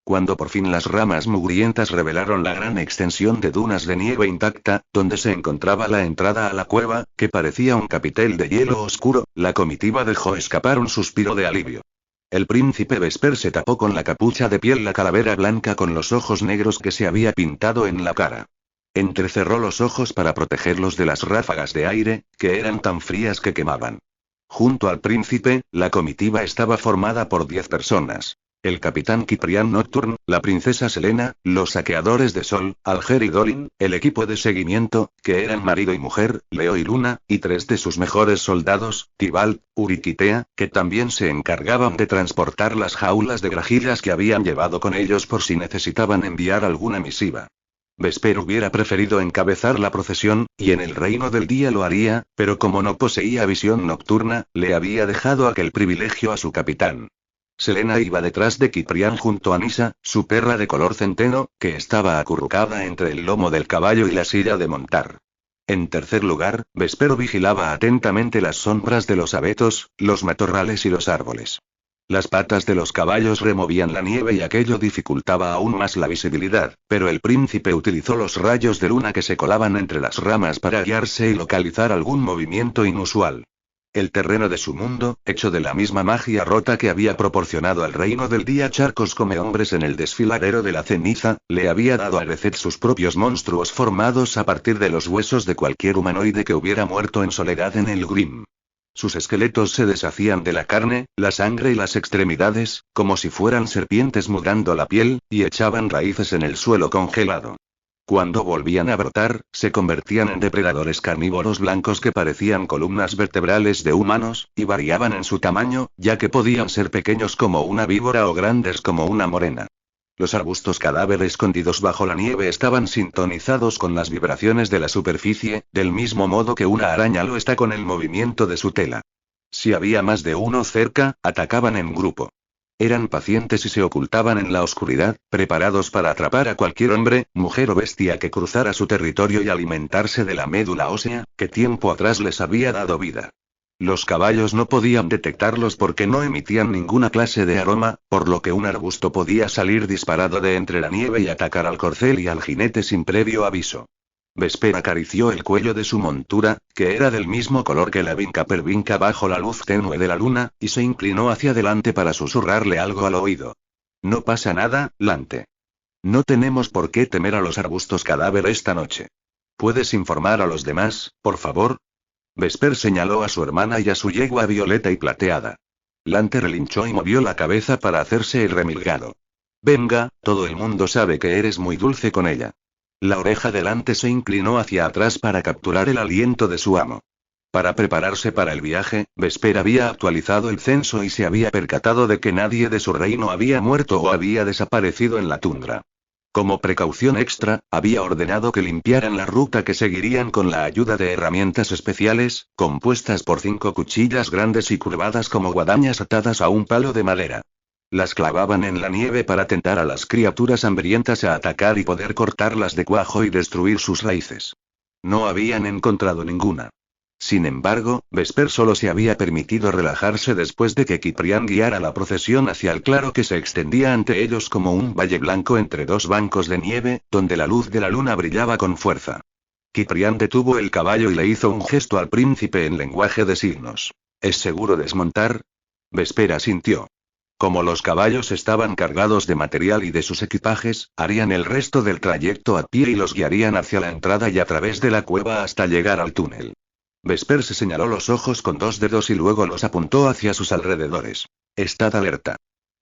Cuando por fin las ramas mugrientas revelaron la gran extensión de dunas de nieve intacta, donde se encontraba la entrada a la cueva, que parecía un capitel de hielo oscuro, la comitiva dejó escapar un suspiro de alivio. El príncipe Vesper se tapó con la capucha de piel la calavera blanca con los ojos negros que se había pintado en la cara. Entrecerró los ojos para protegerlos de las ráfagas de aire, que eran tan frías que quemaban. Junto al príncipe, la comitiva estaba formada por 10 personas. El capitán Ciprián Nocturne, la princesa Selena, los saqueadores de Sol, Alger y Dolin, el equipo de seguimiento, que eran marido y mujer, Leo y Luna, y 3 de sus mejores soldados, Tibalt, Uriquitea, que también se encargaban de transportar las jaulas de grajillas que habían llevado con ellos por si necesitaban enviar alguna misiva. Vesper hubiera preferido encabezar la procesión, y en el reino del día lo haría, pero como no poseía visión nocturna, le había dejado aquel privilegio a su capitán. Selena iba detrás de Ciprián junto a Nisa, su perra de color centeno, que estaba acurrucada entre el lomo del caballo y la silla de montar. En tercer lugar, Vespero vigilaba atentamente las sombras de los abetos, los matorrales y los árboles. Las patas de los caballos removían la nieve y aquello dificultaba aún más la visibilidad, pero el príncipe utilizó los rayos de luna que se colaban entre las ramas para guiarse y localizar algún movimiento inusual. El terreno de su mundo, hecho de la misma magia rota que había proporcionado al reino del día charcos come hombres en el desfiladero de la ceniza, le había dado a Nerezet sus propios monstruos formados a partir de los huesos de cualquier humanoide que hubiera muerto en soledad en el Grim. Sus esqueletos se deshacían de la carne, la sangre y las extremidades, como si fueran serpientes mudando la piel, y echaban raíces en el suelo congelado. Cuando volvían a brotar, se convertían en depredadores carnívoros blancos que parecían columnas vertebrales de humanos, y variaban en su tamaño, ya que podían ser pequeños como una víbora o grandes como una morena. Los arbustos cadáver escondidos bajo la nieve estaban sintonizados con las vibraciones de la superficie, del mismo modo que una araña lo está con el movimiento de su tela. Si había más de uno cerca, atacaban en grupo. Eran pacientes y se ocultaban en la oscuridad, preparados para atrapar a cualquier hombre, mujer o bestia que cruzara su territorio y alimentarse de la médula ósea, que tiempo atrás les había dado vida. Los caballos no podían detectarlos porque no emitían ninguna clase de aroma, por lo que un arbusto podía salir disparado de entre la nieve y atacar al corcel y al jinete sin previo aviso. Vesper acarició el cuello de su montura, que era del mismo color que la vinca pervinca bajo la luz tenue de la luna, y se inclinó hacia adelante para susurrarle algo al oído. No pasa nada, Lante. No tenemos por qué temer a los arbustos cadáver esta noche. ¿Puedes informar a los demás, por favor? Vesper señaló a su hermana y a su yegua violeta y plateada. Lante relinchó y movió la cabeza para hacerse el remilgado. Venga, todo el mundo sabe que eres muy dulce con ella. La oreja de Lante se inclinó hacia atrás para capturar el aliento de su amo. Para prepararse para el viaje, Vesper había actualizado el censo y se había percatado de que nadie de su reino había muerto o había desaparecido en la tundra. Como precaución extra, había ordenado que limpiaran la ruta que seguirían con la ayuda de herramientas especiales, compuestas por 5 cuchillas grandes y curvadas como guadañas atadas a un palo de madera. Las clavaban en la nieve para tentar a las criaturas hambrientas a atacar y poder cortarlas de cuajo y destruir sus raíces. No habían encontrado ninguna. Sin embargo, Vesper solo se había permitido relajarse después de que Ciprián guiara la procesión hacia el claro que se extendía ante ellos como un valle blanco entre dos bancos de nieve, donde la luz de la luna brillaba con fuerza. Ciprián detuvo el caballo y le hizo un gesto al príncipe en lenguaje de signos. ¿Es seguro desmontar? Vesper asintió. Como los caballos estaban cargados de material y de sus equipajes, harían el resto del trayecto a pie y los guiarían hacia la entrada y a través de la cueva hasta llegar al túnel. Vesper se señaló los ojos con dos dedos y luego los apuntó hacia sus alrededores. Estad alerta.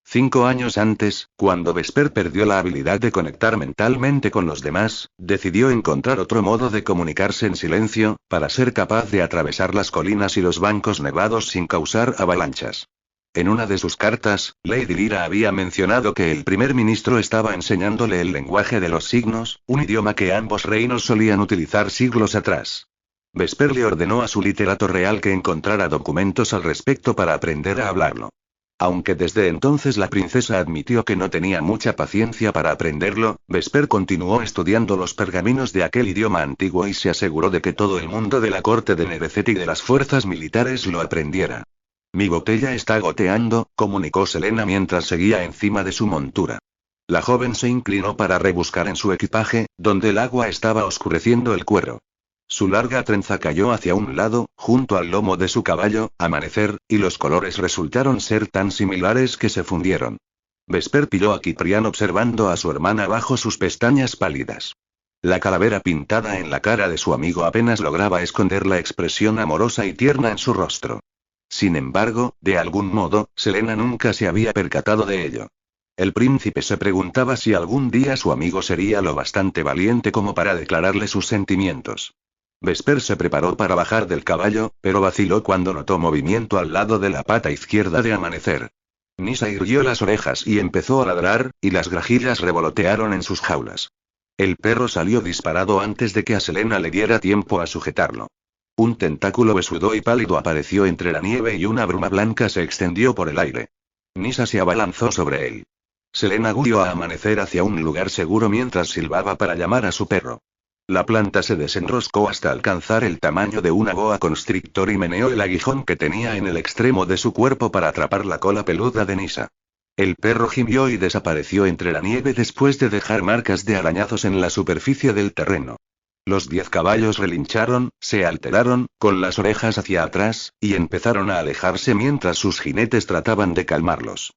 5 años antes, cuando Vesper perdió la habilidad de conectar mentalmente con los demás, decidió encontrar otro modo de comunicarse en silencio, para ser capaz de atravesar las colinas y los bancos nevados sin causar avalanchas. En una de sus cartas, Lady Lyra había mencionado que el primer ministro estaba enseñándole el lenguaje de los signos, un idioma que ambos reinos solían utilizar siglos atrás. Vesper le ordenó a su literato real que encontrara documentos al respecto para aprender a hablarlo. Aunque desde entonces la princesa admitió que no tenía mucha paciencia para aprenderlo, Vesper continuó estudiando los pergaminos de aquel idioma antiguo y se aseguró de que todo el mundo de la corte de Nerecet y de las fuerzas militares lo aprendiera. Mi botella está goteando, comunicó Selena mientras seguía encima de su montura. La joven se inclinó para rebuscar en su equipaje, donde el agua estaba oscureciendo el cuero. Su larga trenza cayó hacia un lado, junto al lomo de su caballo, amanecer, y los colores resultaron ser tan similares que se fundieron. Vesper pilló a Ciprián observando a su hermana bajo sus pestañas pálidas. La calavera pintada en la cara de su amigo apenas lograba esconder la expresión amorosa y tierna en su rostro. Sin embargo, de algún modo, Selena nunca se había percatado de ello. El príncipe se preguntaba si algún día su amigo sería lo bastante valiente como para declararle sus sentimientos. Vesper se preparó para bajar del caballo, pero vaciló cuando notó movimiento al lado de la pata izquierda de Amanecer. Nisa irguió las orejas y empezó a ladrar, y las grajillas revolotearon en sus jaulas. El perro salió disparado antes de que a Selena le diera tiempo a sujetarlo. Un tentáculo besudo y pálido apareció entre la nieve y una bruma blanca se extendió por el aire. Nisa se abalanzó sobre él. Selena guió a Amanecer hacia un lugar seguro mientras silbaba para llamar a su perro. La planta se desenroscó hasta alcanzar el tamaño de una boa constrictor y meneó el aguijón que tenía en el extremo de su cuerpo para atrapar la cola peluda de Nisa. El perro gimió y desapareció entre la nieve después de dejar marcas de arañazos en la superficie del terreno. Los 10 caballos relincharon, se alteraron, con las orejas hacia atrás, y empezaron a alejarse mientras sus jinetes trataban de calmarlos.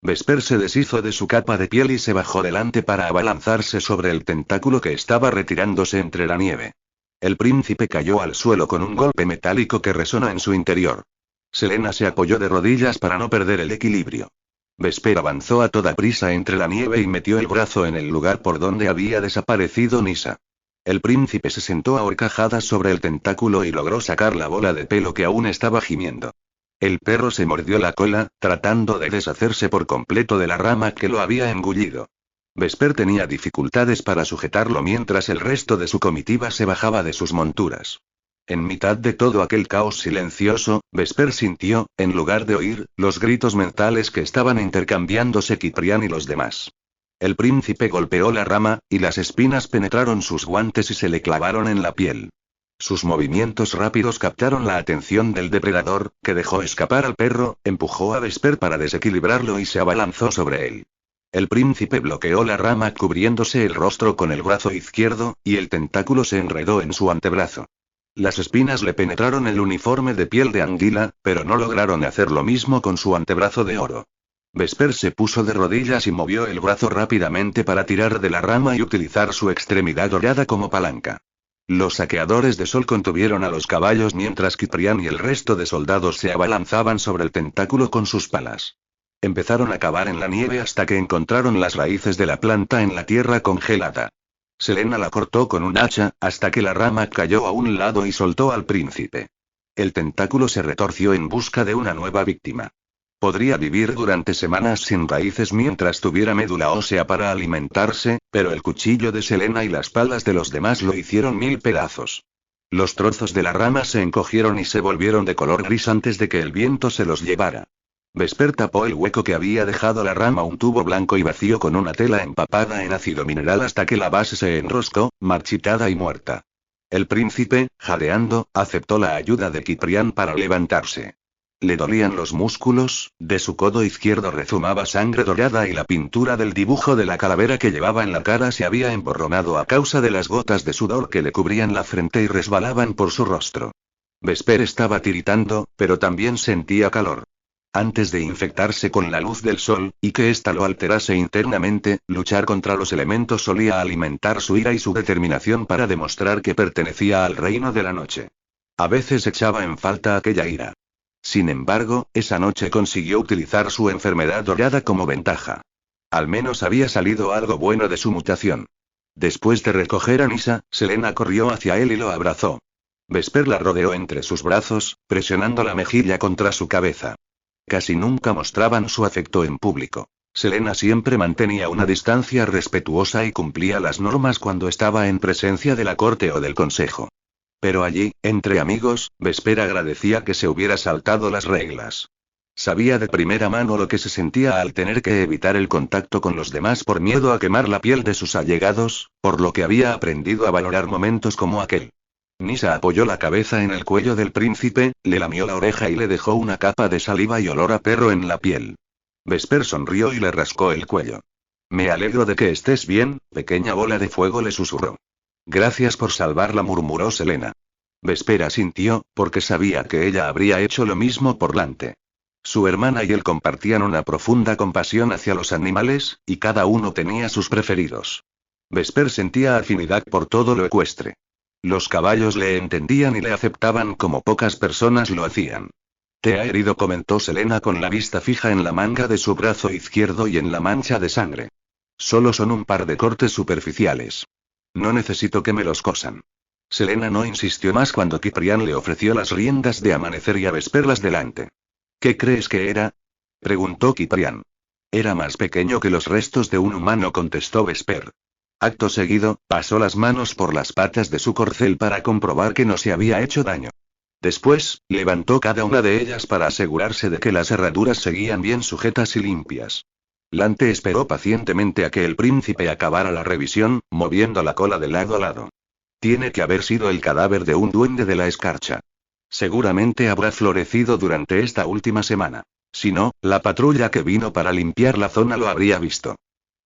Vesper se deshizo de su capa de piel y se bajó delante para abalanzarse sobre el tentáculo que estaba retirándose entre la nieve. El príncipe cayó al suelo con un golpe metálico que resonó en su interior. Selena se apoyó de rodillas para no perder el equilibrio. Vesper avanzó a toda prisa entre la nieve y metió el brazo en el lugar por donde había desaparecido Nisa. El príncipe se sentó a horcajadas sobre el tentáculo y logró sacar la bola de pelo que aún estaba gimiendo. El perro se mordió la cola, tratando de deshacerse por completo de la rama que lo había engullido. Vesper tenía dificultades para sujetarlo mientras el resto de su comitiva se bajaba de sus monturas. En mitad de todo aquel caos silencioso, Vesper sintió, en lugar de oír, los gritos mentales que estaban intercambiándose Ciprián y los demás. El príncipe golpeó la rama, y las espinas penetraron sus guantes y se le clavaron en la piel. Sus movimientos rápidos captaron la atención del depredador, que dejó escapar al perro, empujó a Vesper para desequilibrarlo y se abalanzó sobre él. El príncipe bloqueó la rama cubriéndose el rostro con el brazo izquierdo, y el tentáculo se enredó en su antebrazo. Las espinas le penetraron el uniforme de piel de anguila, pero no lograron hacer lo mismo con su antebrazo de oro. Vesper se puso de rodillas y movió el brazo rápidamente para tirar de la rama y utilizar su extremidad dorada como palanca. Los saqueadores de sol contuvieron a los caballos mientras Ciprián y el resto de soldados se abalanzaban sobre el tentáculo con sus palas. Empezaron a cavar en la nieve hasta que encontraron las raíces de la planta en la tierra congelada. Selena la cortó con un hacha, hasta que la rama cayó a un lado y soltó al príncipe. El tentáculo se retorció en busca de una nueva víctima. Podría vivir durante semanas sin raíces mientras tuviera médula ósea para alimentarse, pero el cuchillo de Selena y las palas de los demás lo hicieron 1000 pedazos. Los trozos de la rama se encogieron y se volvieron de color gris antes de que el viento se los llevara. Vesper tapó el hueco que había dejado la rama un tubo blanco y vacío con una tela empapada en ácido mineral hasta que la base se enroscó, marchitada y muerta. El príncipe, jadeando, aceptó la ayuda de Ciprián para levantarse. Le dolían los músculos, de su codo izquierdo rezumaba sangre dorada y la pintura del dibujo de la calavera que llevaba en la cara se había emborronado a causa de las gotas de sudor que le cubrían la frente y resbalaban por su rostro. Vesper estaba tiritando, pero también sentía calor. Antes de infectarse con la luz del sol, y que ésta lo alterase internamente, luchar contra los elementos solía alimentar su ira y su determinación para demostrar que pertenecía al reino de la noche. A veces echaba en falta aquella ira. Sin embargo, esa noche consiguió utilizar su enfermedad dorada como ventaja. Al menos había salido algo bueno de su mutación. Después de recoger a Nisa, Selena corrió hacia él y lo abrazó. Vesper la rodeó entre sus brazos, presionando la mejilla contra su cabeza. Casi nunca mostraban su afecto en público. Selena siempre mantenía una distancia respetuosa y cumplía las normas cuando estaba en presencia de la corte o del consejo. Pero allí, entre amigos, Vesper agradecía que se hubiera saltado las reglas. Sabía de primera mano lo que se sentía al tener que evitar el contacto con los demás por miedo a quemar la piel de sus allegados, por lo que había aprendido a valorar momentos como aquel. Nisa apoyó la cabeza en el cuello del príncipe, le lamió la oreja y le dejó una capa de saliva y olor a perro en la piel. Vesper sonrió y le rascó el cuello. Me alegro de que estés bien, pequeña bola de fuego, le susurró. Gracias por salvarla, murmuró Selena. Vesper asintió, porque sabía que ella habría hecho lo mismo por Lante. Su hermana y él compartían una profunda compasión hacia los animales, y cada uno tenía sus preferidos. Vesper sentía afinidad por todo lo ecuestre. Los caballos le entendían y le aceptaban como pocas personas lo hacían. Te ha herido, comentó Selena con la vista fija en la manga de su brazo izquierdo y en la mancha de sangre. Solo son un par de cortes superficiales. No necesito que me los cosan. Selena no insistió más cuando Ciprián le ofreció las riendas de Amanecer y a Vesper las delante. ¿Qué crees que era? Preguntó Ciprián. Era más pequeño que los restos de un humano, contestó Vesper. Acto seguido, pasó las manos por las patas de su corcel para comprobar que no se había hecho daño. Después, levantó cada una de ellas para asegurarse de que las herraduras seguían bien sujetas y limpias. Lante esperó pacientemente a que el príncipe acabara la revisión, moviendo la cola de lado a lado. Tiene que haber sido el cadáver de un duende de la escarcha. Seguramente habrá florecido durante esta última semana. Si no, la patrulla que vino para limpiar la zona lo habría visto.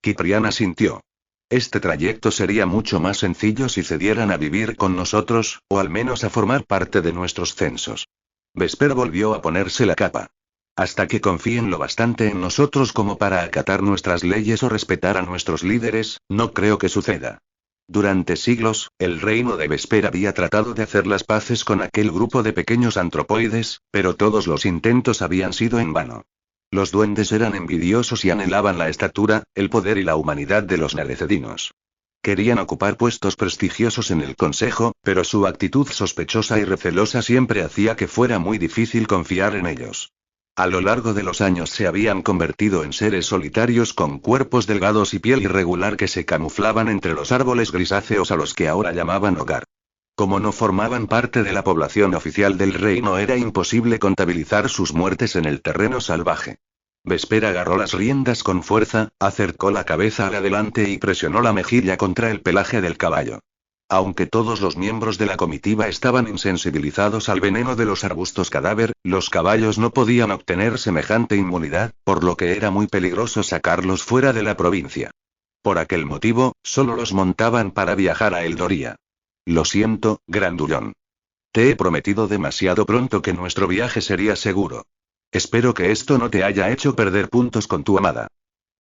Ciprián asintió. Este trayecto sería mucho más sencillo si cedieran a vivir con nosotros, o al menos a formar parte de nuestros censos. Vesper volvió a ponerse la capa. Hasta que confíen lo bastante en nosotros como para acatar nuestras leyes o respetar a nuestros líderes, no creo que suceda. Durante siglos, el reino de Vesper había tratado de hacer las paces con aquel grupo de pequeños antropoides, pero todos los intentos habían sido en vano. Los duendes eran envidiosos y anhelaban la estatura, el poder y la humanidad de los nerecedinos. Querían ocupar puestos prestigiosos en el consejo, pero su actitud sospechosa y recelosa siempre hacía que fuera muy difícil confiar en ellos. A lo largo de los años se habían convertido en seres solitarios con cuerpos delgados y piel irregular que se camuflaban entre los árboles grisáceos a los que ahora llamaban hogar. Como no formaban parte de la población oficial del reino, era imposible contabilizar sus muertes en el terreno salvaje. Vesper agarró las riendas con fuerza, acercó la cabeza al adelante y presionó la mejilla contra el pelaje del caballo. Aunque todos los miembros de la comitiva estaban insensibilizados al veneno de los arbustos cadáver, los caballos no podían obtener semejante inmunidad, por lo que era muy peligroso sacarlos fuera de la provincia. Por aquel motivo, solo los montaban para viajar a Eldoria. Lo siento, grandullón. Te he prometido demasiado pronto que nuestro viaje sería seguro. Espero que esto no te haya hecho perder puntos con tu amada.